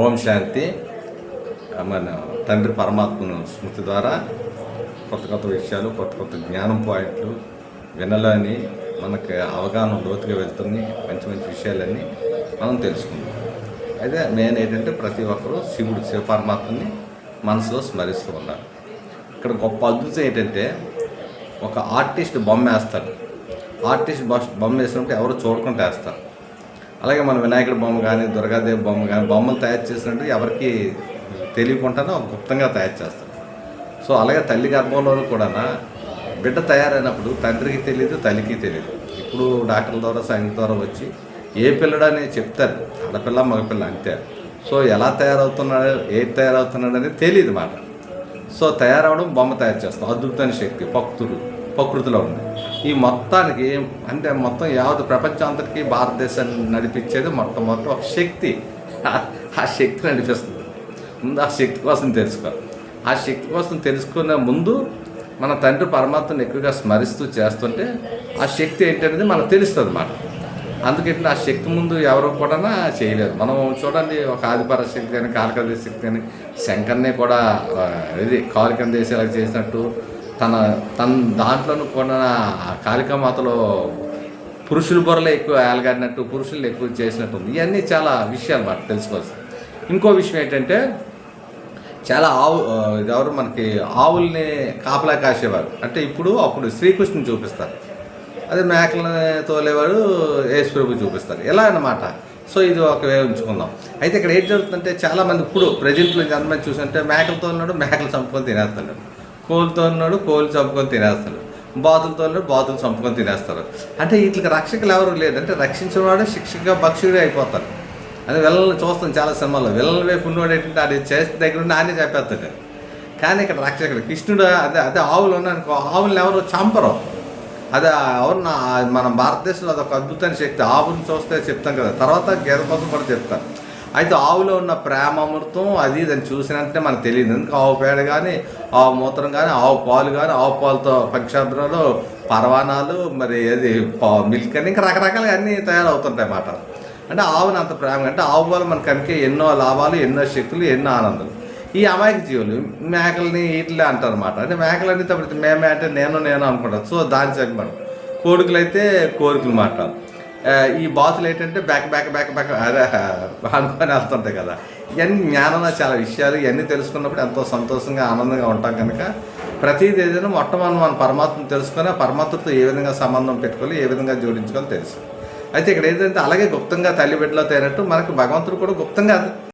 ఓం శాంతి. మన తండ్రి పరమాత్మను స్మృతి ద్వారా కొత్త కొత్త విషయాలు, కొత్త కొత్త జ్ఞానం పాయింట్లు వినాలని మనకి అవగాహన లోతుగా వెళ్తుంది. మంచి మంచి విషయాలన్నీ మనం తెలుసుకుందాం. అయితే మెయిన్ ఏంటంటే ప్రతి ఒక్కరూ శివ పరమాత్మని మనసులో స్మరిస్తూ ఉన్నారు. ఇక్కడ గొప్ప అద్భుతం ఏంటంటే ఒక ఆర్టిస్ట్ బొమ్మ వేస్తాడు. ఆర్టిస్ట్ బొమ్మ వేసినప్పుడు ఎవరు చూడకుండా వేస్తారు. అలాగే మన వినాయకుడి బొమ్మ కానీ, దుర్గాదేవి బొమ్మ కానీ బొమ్మలు తయారు చేసినట్టు ఎవరికి తెలియకుండానే ఒక గుప్తంగా తయారు చేస్తారు. సో అలాగే తల్లి గర్భంలో కూడా బిడ్డ తయారైనప్పుడు తండ్రికి తెలియదు, తల్లికి తెలియదు. ఇప్పుడు డాక్టర్ల ద్వారా, సైన్స్ ద్వారా వచ్చి ఏ పిల్లడు అని చెప్తారు, ఆడపిల్ల మగపిల్ల అంతే. సో ఎలా తయారవుతున్నాడు, ఏది తయారవుతున్నాడు అనేది తెలియదు మాట. సో తయారవడం, బొమ్మ తయారు చేస్తాం. అద్భుతమైన శక్తి ప్రకృతిలో ఉంది. ఈ మొత్తానికి అంటే మొత్తం యావత్ ప్రపంచాంతటికి భారతదేశాన్ని నడిపించేది మొట్టమొదటి ఒక శక్తి. ఆ శక్తి నడిపిస్తుంది. ముందు ఆ శక్తి కోసం తెలుసుకోవాలి. ఆ శక్తి కోసం తెలుసుకునే ముందు మన తండ్రి పరమాత్మను ఎక్కువగా స్మరిస్తూ చేస్తుంటే ఆ శక్తి ఏంటనేది మనకు తెలుస్తుంది అన్నమాట. అందుకంటే ఆ శక్తి ముందు ఎవరు కూడా చేయలేదు. మనం చూడండి, ఒక ఆదిపర శక్తి అని, కాళికా శక్తి అని, శంకర్ని కూడా ఇది కాళికా దేశాలకు చేసినట్టు తన దాంట్లోనూ కూడా కాళికామాతలో పురుషుల బొరలే ఎక్కువ ఏలగాడినట్టు, పురుషులు ఎక్కువ చేసినట్టు ఉంది. ఇవన్నీ చాలా విషయాలు మాట తెలుసుకోవచ్చు. ఇంకో విషయం ఏంటంటే చాలా ఎవరు మనకి ఆవుల్ని కాపలా కాసేవారు. అంటే అప్పుడు శ్రీకృష్ణుని చూపిస్తారు. అదే మేకలని తోలేవాడు యేసుప్రభు చూపిస్తారు. ఎలా అన్నమాట. సో ఇది ఒక వే ఉంచుకుందాం. అయితే ఇక్కడ ఏం జరుగుతుందంటే చాలామంది ఇప్పుడు ప్రజెంట్లో ఎంతమంది చూసంటే మేకలతో ఉన్నాడు, మేకలు చంపుకొని తినేస్తున్నాడు. కోళ్ళతో ఉన్నాడు, కోళ్ళు చంపుకొని తినేస్తాడు. బాతులతో ఉన్నాడు, బాతులు చంపుకొని తినేస్తారు. అంటే వీటికి రక్షకులు ఎవరు లేదంటే రక్షించేవాడు శిక్షగా భక్షుడే అయిపోతారు. అది విలన్లు చూస్తాం చాలా సినిమాల్లో. విలన్ల వైపు ఉన్నవాడు ఏంటంటే అది చేస్తే దగ్గర ఉండి ఆయనే చెప్పేస్తాడు. కానీ ఇక్కడ రక్షకుడు కృష్ణుడు. అదే ఆవులు ఉన్నాయనుకో, ఆవులను ఎవరు చంపరు. అదే ఎవరు మన భారతదేశంలో అదొక అద్భుతమైన శక్తి. ఆవుని చూస్తే చెప్తాం కదా, తర్వాత గేద కోసం కూడా చెప్తారు. అయితే ఆవులో ఉన్న ప్రేమ అమృతం అది దాన్ని చూసినంటే మనకు తెలియదు. ఎందుకు ఆవు పేడ కానీ, ఆవు మూత్రం కానీ, ఆవు పాలు కానీ, ఆవు పాలతో పక్షాభ్రాలు, పరవానాలు, మరి అది మిల్క్ అని ఇంకా రకరకాలుగా అన్నీ తయారవుతుంటాయి అన్నమాట. అంటే ఆవుని అంత ప్రేమ అంటే ఆవు వల్ల మనకు కనుక ఎన్నో లాభాలు, ఎన్నో శక్తులు, ఎన్నో ఆనందాలు. ఈ అమాయక జీవులు మేకల్ని వీటిలే అంటారు అన్నమాట. అంటే మేకలన్నీ తప్ప మేమే అంటే నేను అనుకుంటాను. సో దాని చెప్పడం కోరికలు అయితే కోరికలు మాట్లాడు. ఈ బాతులు ఏంటంటే బ్యాక్ అదే అనుకొని వెళ్తుంటాయి కదా. ఇవన్నీ జ్ఞానంలో చాలా విషయాలు. ఇవన్నీ తెలుసుకున్నప్పుడు ఎంతో సంతోషంగా, ఆనందంగా ఉంటాం. కనుక ప్రతిదీ ఏదైనా మొట్టమొదటి మన పరమాత్మను తెలుసుకొని ఆ పరమాత్మతో ఏ విధంగా సంబంధం పెట్టుకోవాలి, ఏ విధంగా జోడించుకోవాలి తెలుసు. అయితే ఇక్కడ ఏంటంటే అలాగే గుప్తంగా తల్లి బిడ్డలో తేనట్టు మనకు భగవంతుడు కూడా గుప్తంగా